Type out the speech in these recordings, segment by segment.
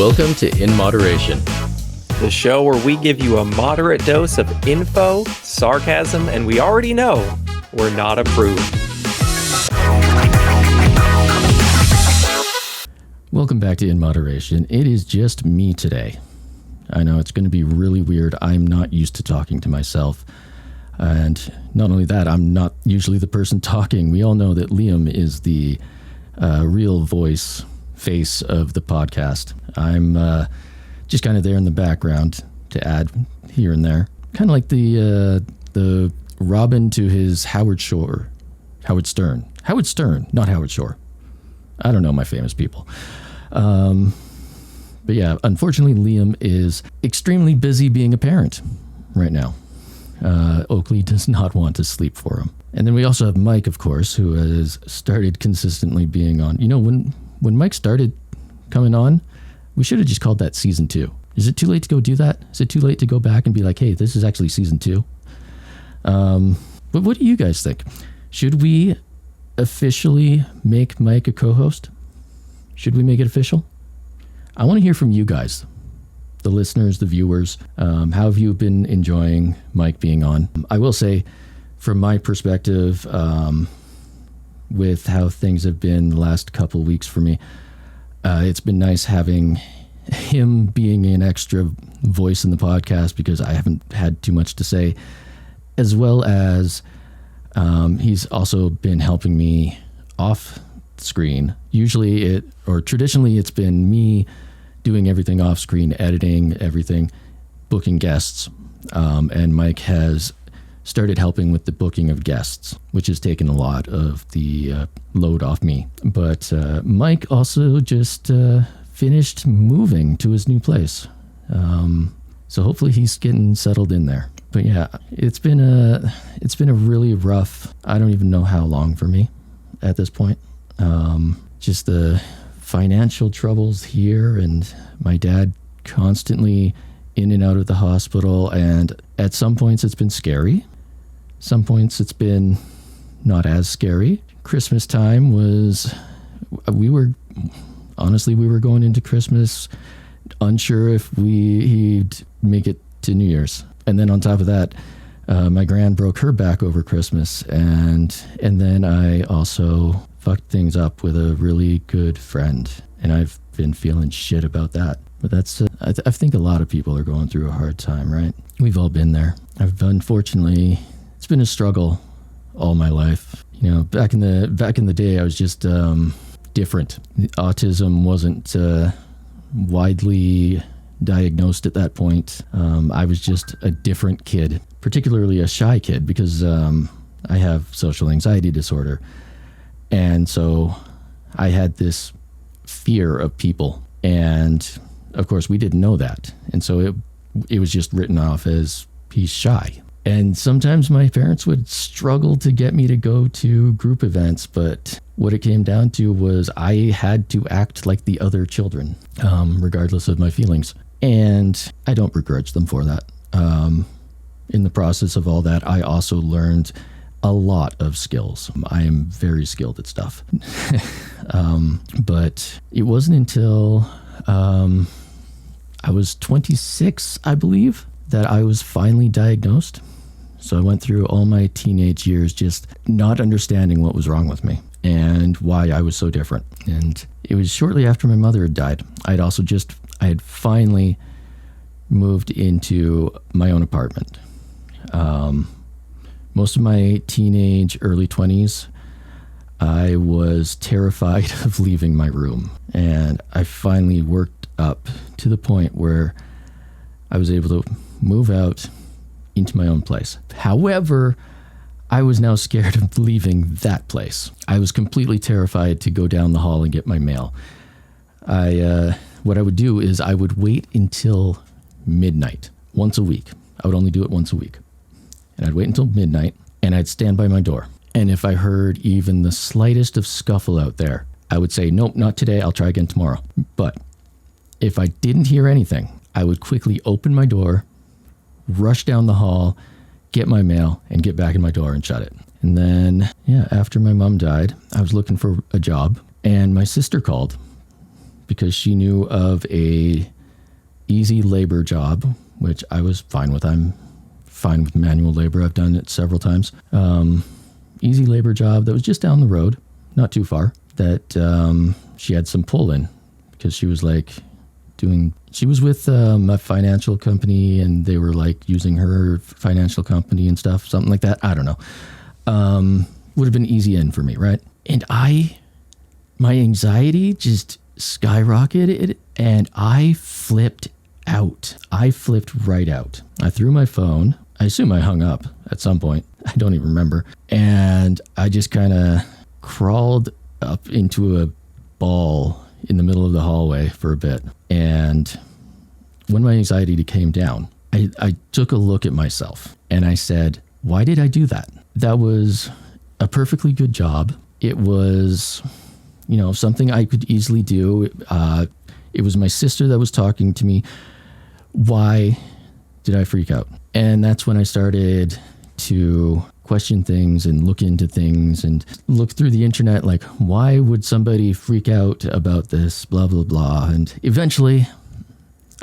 Welcome to In Moderation, the show where we give you a moderate dose of info, sarcasm, and we already know we're not approved. Welcome back to In Moderation. It is just me today. I know it's going to be really weird. I'm not used to talking to myself. And not only that, I'm not usually the person talking. We all know that Liam is the real face of the podcast. I'm just kind of there in the background to add here and there. Kind of like the Robin to his Howard Stern, not Howard Shore. I don't know my famous people. But yeah, unfortunately, Liam is extremely busy being a parent right now. Oakley does not want to sleep for him. And then we also have Mike, of course, who has started consistently being on. You know, when Mike started coming on, we should have just called that season 2. Is it too late to go do that? Is it too late to go back and be like, hey, this is actually season 2? But what do you guys think? Should we officially make Mike a co-host? Should we make it official? I want to hear from you guys, the listeners, the viewers. How have you been enjoying Mike being on? I will say, from my perspective, with how things have been the last couple weeks for me, it's been nice having him being an extra voice in the podcast because I haven't had too much to say, as well as he's also been helping me off screen. Traditionally it's been me doing everything off screen, editing everything, booking guests, and Mike has started helping with the booking of guests, which has taken a lot of the load off me. But Mike also just finished moving to his new place. So hopefully he's getting settled in there. But yeah, it's been a really rough, I don't even know how long for me at this point. Just the financial troubles here and my dad constantly in and out of the hospital. And at some points it's been scary. Some points it's been not as scary. Christmas time we were going into Christmas unsure if he'd make it to New Year's. And then on top of that, my gran broke her back over Christmas. And then I also fucked things up with a really good friend. And I've been feeling shit about that. But that's, I think a lot of people are going through a hard time, right? We've all been there. Unfortunately, it's been a struggle all my life. You know, back in the day, I was just different. Autism wasn't widely diagnosed at that point. I was just a different kid, particularly a shy kid, because I have social anxiety disorder. And so I had this fear of people. And of course, we didn't know that. And so it was just written off as he's shy. And sometimes my parents would struggle to get me to go to group events, but what it came down to was I had to act like the other children, regardless of my feelings. And I don't begrudge them for that. In the process of all that, I also learned a lot of skills. I am very skilled at stuff. But it wasn't until I was 26, I believe, that I was finally diagnosed. So I went through all my teenage years just not understanding what was wrong with me and why I was so different. And it was shortly after my mother had died. I had finally moved into my own apartment. Most of my teenage, early 20s, I was terrified of leaving my room. And I finally worked up to the point where I was able to move out into my own place. However, I was now scared of leaving that place. I was completely terrified to go down the hall and get my mail. What I would do is I would wait until midnight once a week. I would only do it once a week. And I'd wait until midnight and I'd stand by my door. And if I heard even the slightest of scuffle out there, I would say, nope, not today. I'll try again tomorrow. But if I didn't hear anything, I would quickly open my door, rush down the hall, get my mail, and get back in my door and shut it. And then, after my mom died, I was looking for a job, and my sister called because she knew of a easy labor job, which I was fine with. I'm fine with manual labor. I've done it several times. Easy labor job that was just down the road, not too far, that she had some pull in because she was like she was with a financial company and they were like using her financial company and stuff, something like that. I don't know. Would have been easy in for me, right? And my anxiety just skyrocketed and I flipped out. I flipped right out. I threw my phone. I assume I hung up at some point. I don't even remember. And I just kind of crawled up into a ball in the middle of the hallway for a bit. And when my anxiety came down, I took a look at myself and I said, why did I do that? That was a perfectly good job. It was, something I could easily do. It was my sister that was talking to me. Why did I freak out? And that's when I started to question things and look into things and look through the internet, like, why would somebody freak out about this, blah, blah, blah. And eventually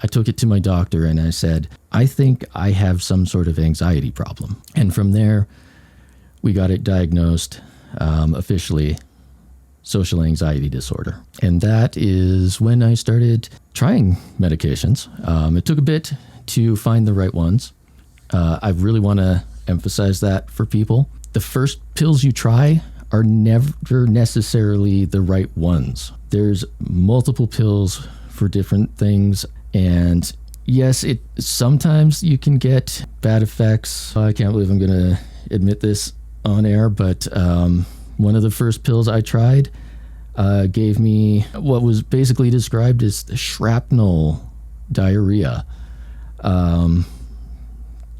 I took it to my doctor and I said, I think I have some sort of anxiety problem. And from there, we got it diagnosed officially, social anxiety disorder. And that is when I started trying medications. It took a bit to find the right ones. I really want to emphasize that for people. The first pills you try are never necessarily the right ones. There's multiple pills for different things. And yes, sometimes you can get bad effects. I can't believe I'm going to admit this on air, but one of the first pills I tried gave me what was basically described as shrapnel diarrhea.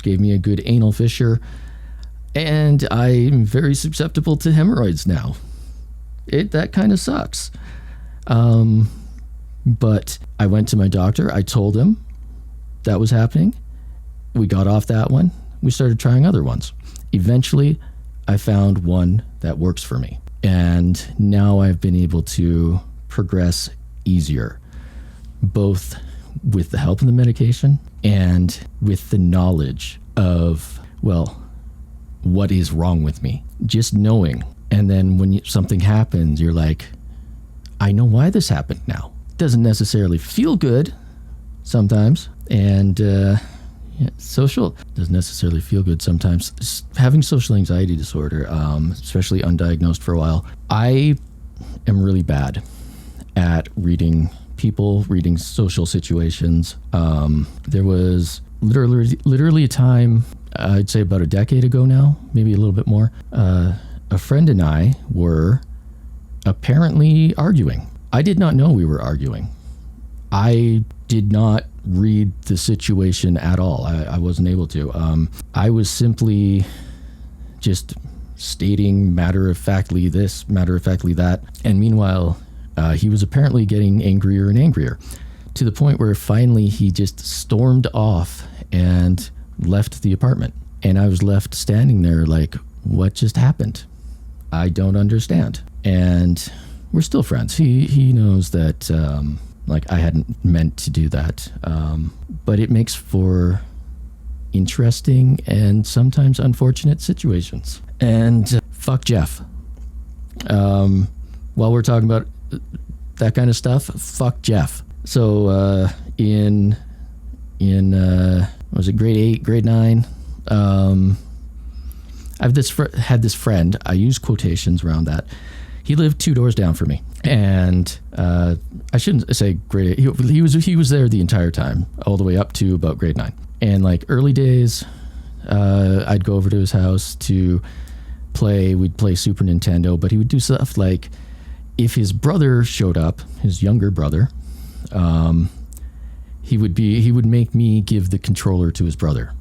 Gave me a good anal fissure, and I'm very susceptible to hemorrhoids now. That kind of sucks. But I went to my doctor. I told him that was happening. We got off that one. We started trying other ones. Eventually, I found one that works for me. And now I've been able to progress easier, both with the help of the medication and with the knowledge of, what is wrong with me. Just knowing. And then when something happens, you're like, I know why this happened now. Doesn't necessarily feel good sometimes. And social doesn't necessarily feel good sometimes. Having social anxiety disorder, especially undiagnosed for a while, I am really bad at reading people, reading social situations. There was literally a time, I'd say about a decade ago now, maybe a little bit more, a friend and I were apparently arguing. I did not know we were arguing. I did not read the situation at all. I wasn't able to. I was simply just stating matter-of-factly this, matter-of-factly that. And meanwhile, he was apparently getting angrier and angrier, to the point where finally he just stormed off and left the apartment. And I was left standing there like, what just happened? I don't understand. And we're still friends. He knows that I hadn't meant to do that. But it makes for interesting and sometimes unfortunate situations. And fuck Jeff. While we're talking about that kind of stuff, fuck Jeff. So in was it grade 8, grade 9? I've had this friend. I use quotations around that. He lived 2 doors down from me, and I shouldn't say grade 8. He was there the entire time, all the way up to about grade 9. And like early days, I'd go over to his house to play. We'd play Super Nintendo, but he would do stuff like, if his brother showed up, his younger brother, he would make me give the controller to his brother,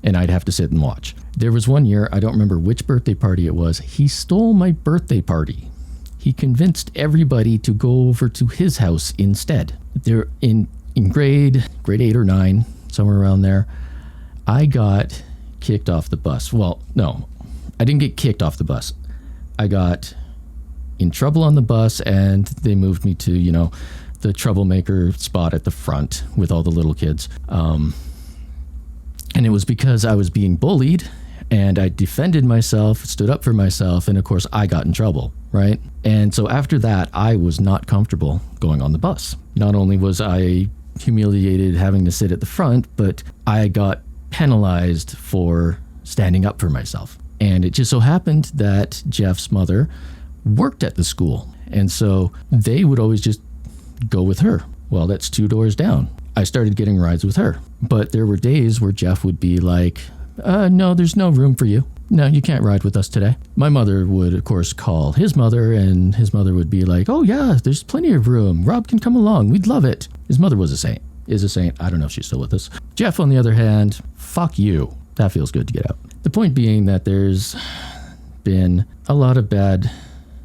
and I'd have to sit and watch. There was one year, I don't remember which birthday party it was, he stole my birthday party. He convinced everybody to go over to his house instead. There in grade 8 or 9, somewhere around there, I got kicked off the bus. Well, no, I didn't get kicked off the bus. I got in trouble on the bus, and they moved me to, the troublemaker spot at the front with all the little kids. And it was because I was being bullied and I defended myself, stood up for myself, and of course I got in trouble, right? And so after that, I was not comfortable going on the bus. Not only was I humiliated having to sit at the front, but I got penalized for standing up for myself. And it just so happened that Jeff's mother worked at the school. And so they would always just go with her. Well, that's 2 doors down. I started getting rides with her. But there were days where Jeff would be like, no, there's no room for you. No, you can't ride with us today. My mother would, of course, call his mother, and his mother would be like, oh yeah, there's plenty of room. Rob can come along. We'd love it. His mother was a saint. Is a saint. I don't know if she's still with us. Jeff, on the other hand, fuck you. That feels good to get out. The point being that there's been a lot of bad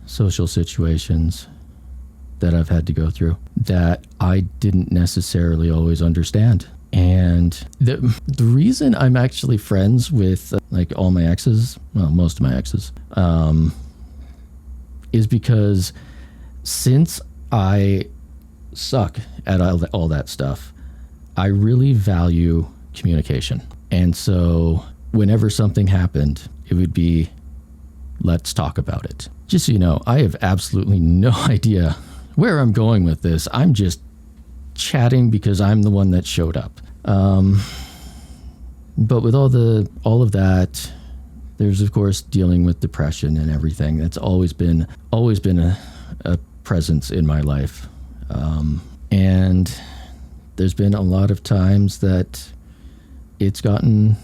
social situations that I've had to go through that I didn't necessarily always understand. And the reason I'm actually friends with like all my exes, well, most of my exes, is because since I suck at all that stuff, I really value communication. And so whenever something happened, it would be, let's talk about it. Just so you know, I have absolutely no idea where I'm going with this. I'm just chatting because I'm the one that showed up. But with all of that, there's of course dealing with depression and everything. That's always been a presence in my life. And there's been a lot of times that it's gotten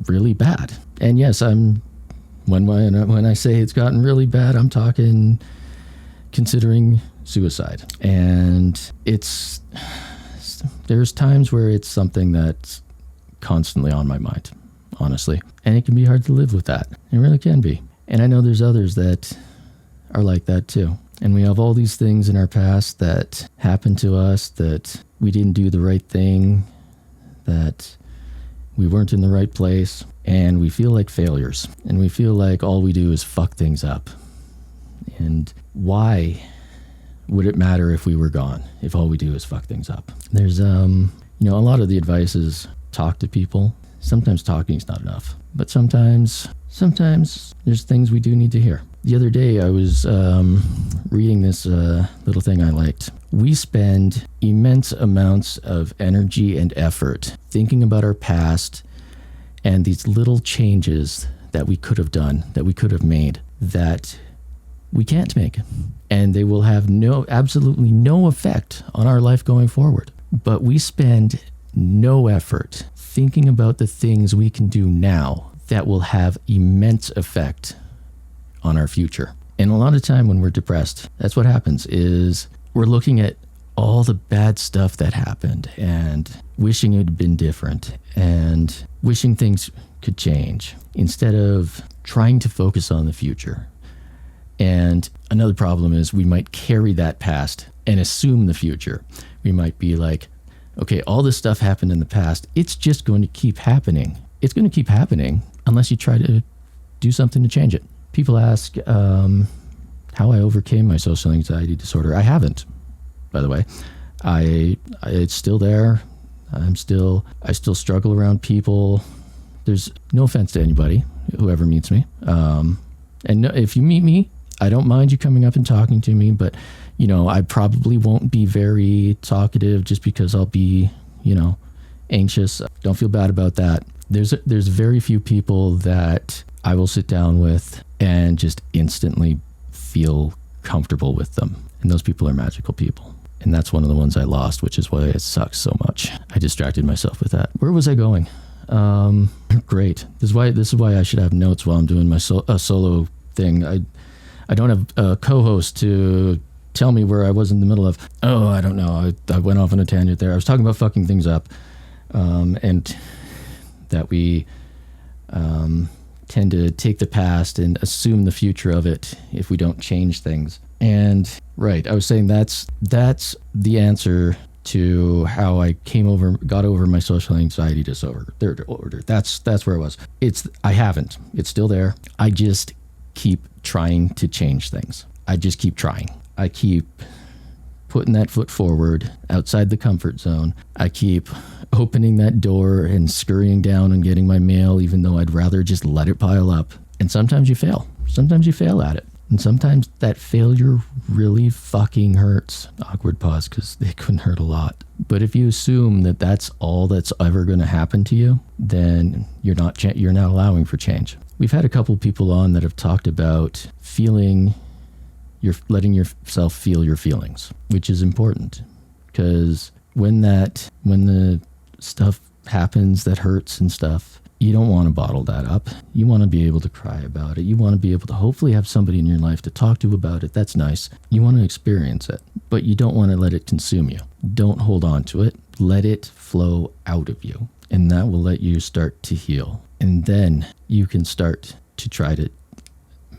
really bad. And yes, when I say it's gotten really bad, I'm talking considering suicide. And there's times where it's something that's constantly on my mind, honestly. And it can be hard to live with that. It really can be. And I know there's others that are like that too. And we have all these things in our past that happened to us, that we didn't do the right thing, that we weren't in the right place, and we feel like failures. And we feel like all we do is fuck things up. And why would it matter if we were gone, if all we do is fuck things up? There's, a lot of the advice is talk to people. Sometimes talking's not enough, but sometimes there's things we do need to hear. The other day I was reading this little thing I liked. We spend immense amounts of energy and effort thinking about our past and these little changes that we could have done, that we could have made, that we can't make. And they will have absolutely no effect on our life going forward. But we spend no effort thinking about the things we can do now that will have immense effect on our future. And a lot of time when we're depressed, that's what happens, is we're looking at all the bad stuff that happened and wishing it had been different and wishing things could change instead of trying to focus on the future. And another problem is we might carry that past and assume the future. We might be like, okay, all this stuff happened in the past. It's just going to keep happening. It's going to keep happening unless you try to do something to change it. People ask how I overcame my social anxiety disorder. I haven't, by the way. It's still there. I still struggle around people. There's no offense to anybody, whoever meets me. And no, if you meet me, I don't mind you coming up and talking to me, but I probably won't be very talkative just because I'll be, anxious. Don't feel bad about that. There's very few people that I will sit down with and just instantly feel comfortable with them. And those people are magical people. And that's one of the ones I lost, which is why it sucks so much. I distracted myself with that. Where was I going? Great. This is why I should have notes while I'm doing my solo thing. I don't have a co-host to tell me where I was in the middle of. Oh, I don't know. I went off on a tangent there. I was talking about fucking things up, and that we tend to take the past and assume the future of it if we don't change things. And right, I was saying that's the answer to how I got over my social anxiety disorder. That's where I was. I haven't. It's still there. I just keep trying to change things. I just keep trying. I keep putting that foot forward outside the comfort zone. I keep opening that door and scurrying down and getting my mail, even though I'd rather just let it pile up. And sometimes you fail. Sometimes you fail at it. And sometimes that failure really fucking hurts. Awkward pause, because they couldn't hurt a lot. But if you assume that that's all that's ever going to happen to you, then you're not allowing for change. We've had a couple people on that have talked about letting yourself feel your feelings, which is important, because when the stuff happens that hurts and stuff, you don't want to bottle that up. You want to be able to cry about it. You want to be able to hopefully have somebody in your life to talk to about it. That's nice. You want to experience it, but you don't want to let it consume you. Don't hold on to it. Let it flow out of you, and that will let you start to heal. And then you can start to try to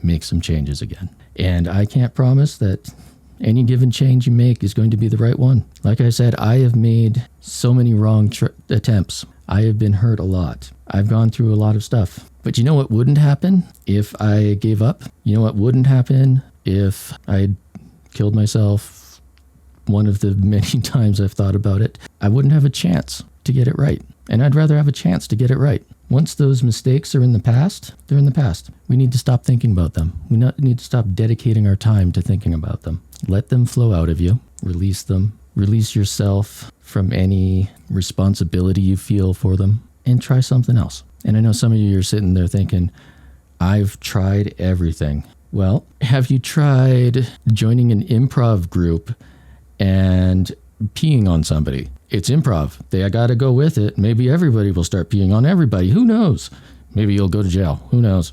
make some changes again. And I can't promise that any given change you make is going to be the right one. Like I said, I have made so many wrong attempts. I have been hurt a lot. I've gone through a lot of stuff. But you know what wouldn't happen if I gave up? You know what wouldn't happen if I killed myself? One of the many times I've thought about it, I wouldn't have a chance to get it right. And I'd rather have a chance to get it right. Once those mistakes are in the past, they're in the past. We need to stop thinking about them. We need to stop dedicating our time to thinking about them. Let them flow out of you. Release them. Release yourself from any responsibility you feel for them, and try something else. And I know some of you are sitting there thinking, I've tried everything. Well, have you tried joining an improv group and peeing on somebody? It's improv. They got to go with it. Maybe everybody will start peeing on everybody. Who knows? Maybe you'll go to jail. Who knows?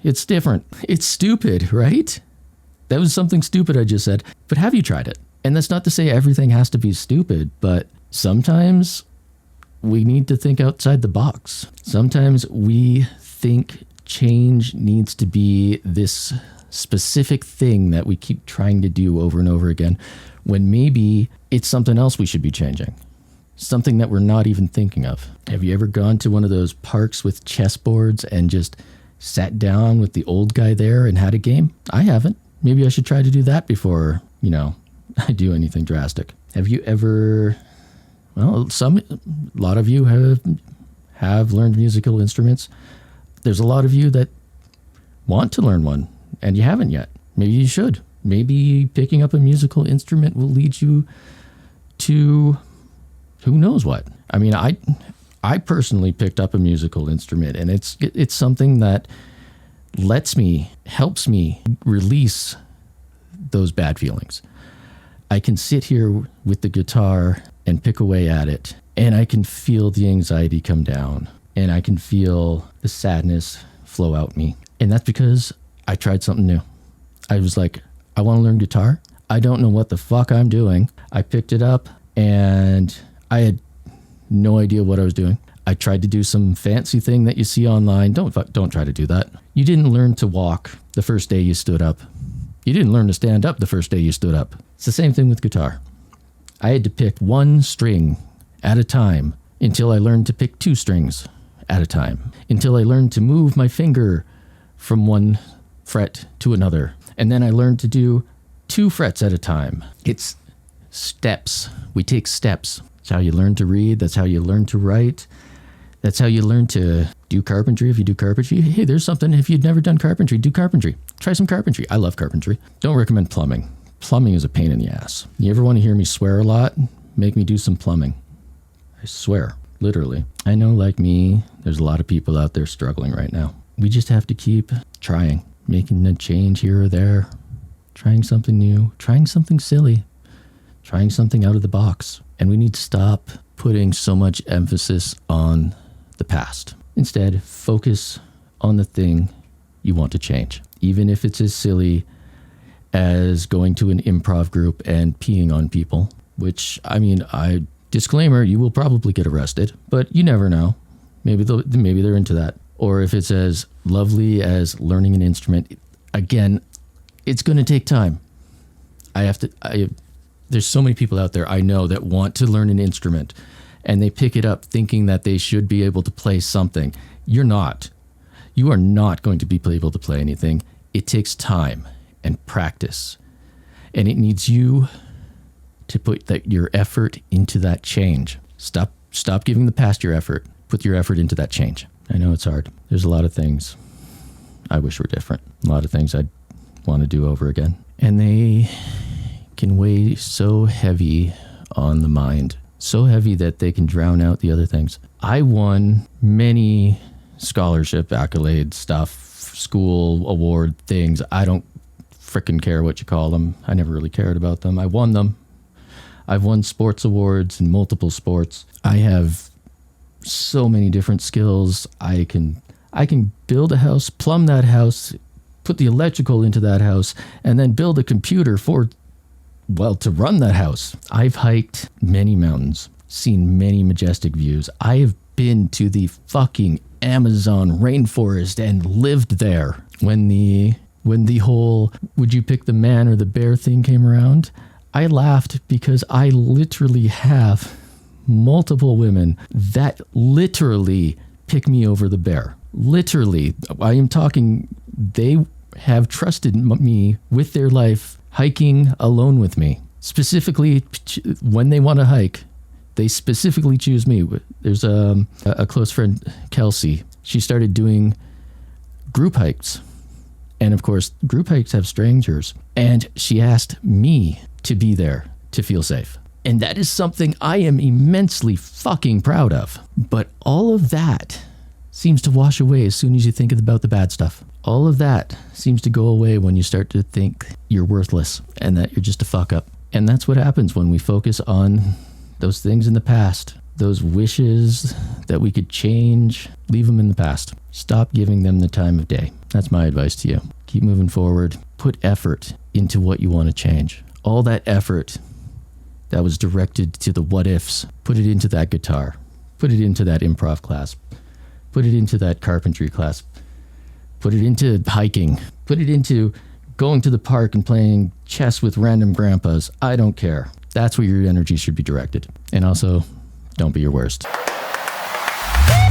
It's different. It's stupid, right? That was something stupid I just said. But have you tried it? And that's not to say everything has to be stupid, but sometimes we need to think outside the box. Sometimes we think change needs to be this specific thing that we keep trying to do over and over again, when maybe it's something else we should be changing. Something that we're not even thinking of. Have you ever gone to one of those parks with chessboards and just sat down with the old guy there and had a game? I haven't. Maybe I should try to do that before, I do anything drastic. Have you ever, a lot of you have learned musical instruments. There's a lot of you that want to learn one and you haven't yet. Maybe you should. Maybe picking up a musical instrument will lead you to who knows what. I mean, I personally picked up a musical instrument, and it's something that helps me release those bad feelings. I can sit here with the guitar and pick away at it, and I can feel the anxiety come down, and I can feel the sadness flow out me. And that's because I tried something new. I was like, I want to learn guitar. I don't know what the fuck I'm doing. I picked it up and I had no idea what I was doing. I tried to do some fancy thing that you see online. Don't try to do that. You didn't learn to walk the first day you stood up. You didn't learn to stand up the first day you stood up. It's the same thing with guitar. I had to pick one string at a time until I learned to pick two strings at a time, until I learned to move my finger from one fret to another. And then I learned to do 2 frets at a time. It's steps. We take steps. That's how you learn to read. That's how you learn to write. That's how you learn to do carpentry. If you do carpentry, hey, there's something. If you've never done carpentry, do carpentry. Try some carpentry. I love carpentry. Don't recommend plumbing. Plumbing is a pain in the ass. You ever want to hear me swear a lot? Make me do some plumbing. I swear, literally. I know, like me, there's a lot of people out there struggling right now. We just have to keep trying, making a change here or there, trying something new, trying something silly, trying something out of the box. And we need to stop putting so much emphasis on the past. Instead, focus on the thing you want to change, even if it's as silly as going to an improv group and peeing on people, which, disclaimer, you will probably get arrested, but you never know. Maybe they're into that. Or if it's as lovely as learning an instrument, again, it's going to take time. There's so many people out there I know that want to learn an instrument, and they pick it up thinking that they should be able to play something. You're not. You are not going to be able to play anything. It takes time and practice, and it needs you to put your effort into that change. Stop giving the past your effort. Put your effort into that change. I know it's hard. There's a lot of things I wish were different. A lot of things I'd want to do over again. And they can weigh so heavy on the mind. So heavy that they can drown out the other things. I won many scholarship accolades, stuff, school award things. I don't frickin' care what you call them. I never really cared about them. I won them. I've won sports awards in multiple sports. I have so many different skills. I can build a house, plumb that house, put the electrical into that house, and then build a computer to run that house. I've hiked many mountains, seen many majestic views. I have been to the fucking Amazon rainforest and lived there. When the whole would you pick the man or the bear thing came around, I laughed because I literally have multiple women that literally pick me over the bear. Literally, I am talking, they have trusted me with their life, hiking alone with me. Specifically, when they want to hike, they specifically choose me. There's a close friend, Kelsey. She started doing group hikes. And of course, group hikes have strangers. And she asked me to be there to feel safe. And that is something I am immensely fucking proud of. But all of that seems to wash away as soon as you think about the bad stuff. All of that seems to go away when you start to think you're worthless and that you're just a fuck up. And that's what happens when we focus on those things in the past, those wishes that we could change. Leave them in the past. Stop giving them the time of day. That's my advice to you. Keep moving forward. Put effort into what you want to change. All that effort that was directed to the what ifs, put it into that guitar. Put it into that improv class. Put it into that carpentry class. Put it into hiking. Put it into going to the park and playing chess with random grandpas. I don't care. That's where your energy should be directed. And also, don't be your worst.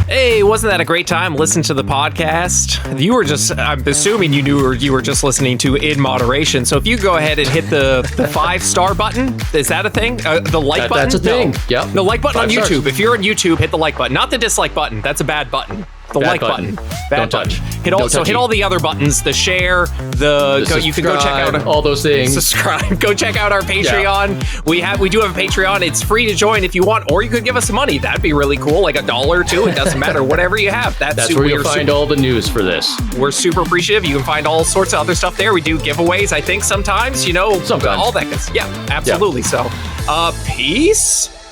Hey, wasn't that a great time listening to the podcast? You were just, I'm assuming you were just listening to In Moderation. So if you go ahead and hit the 5-star button, is that a thing? The like button? That's a thing. No. Yep. The like button 5 on stars. YouTube. If you're on YouTube, hit the like button. Not the dislike button. That's a bad button. The Bad like button. Bad Don't button. touch. Hit all the other buttons. The share. You can go check out all those things. Subscribe. Go check out our Patreon. Yeah. We do have a Patreon. It's free to join if you want, or you could give us some money. That'd be really cool, like $1 or $2. It doesn't matter. Whatever you have. That's where you'll find all the news for this. We're super appreciative. You can find all sorts of other stuff there. We do giveaways. I think sometimes. Sometimes. All that good. Yeah, absolutely. Yeah. So, peace.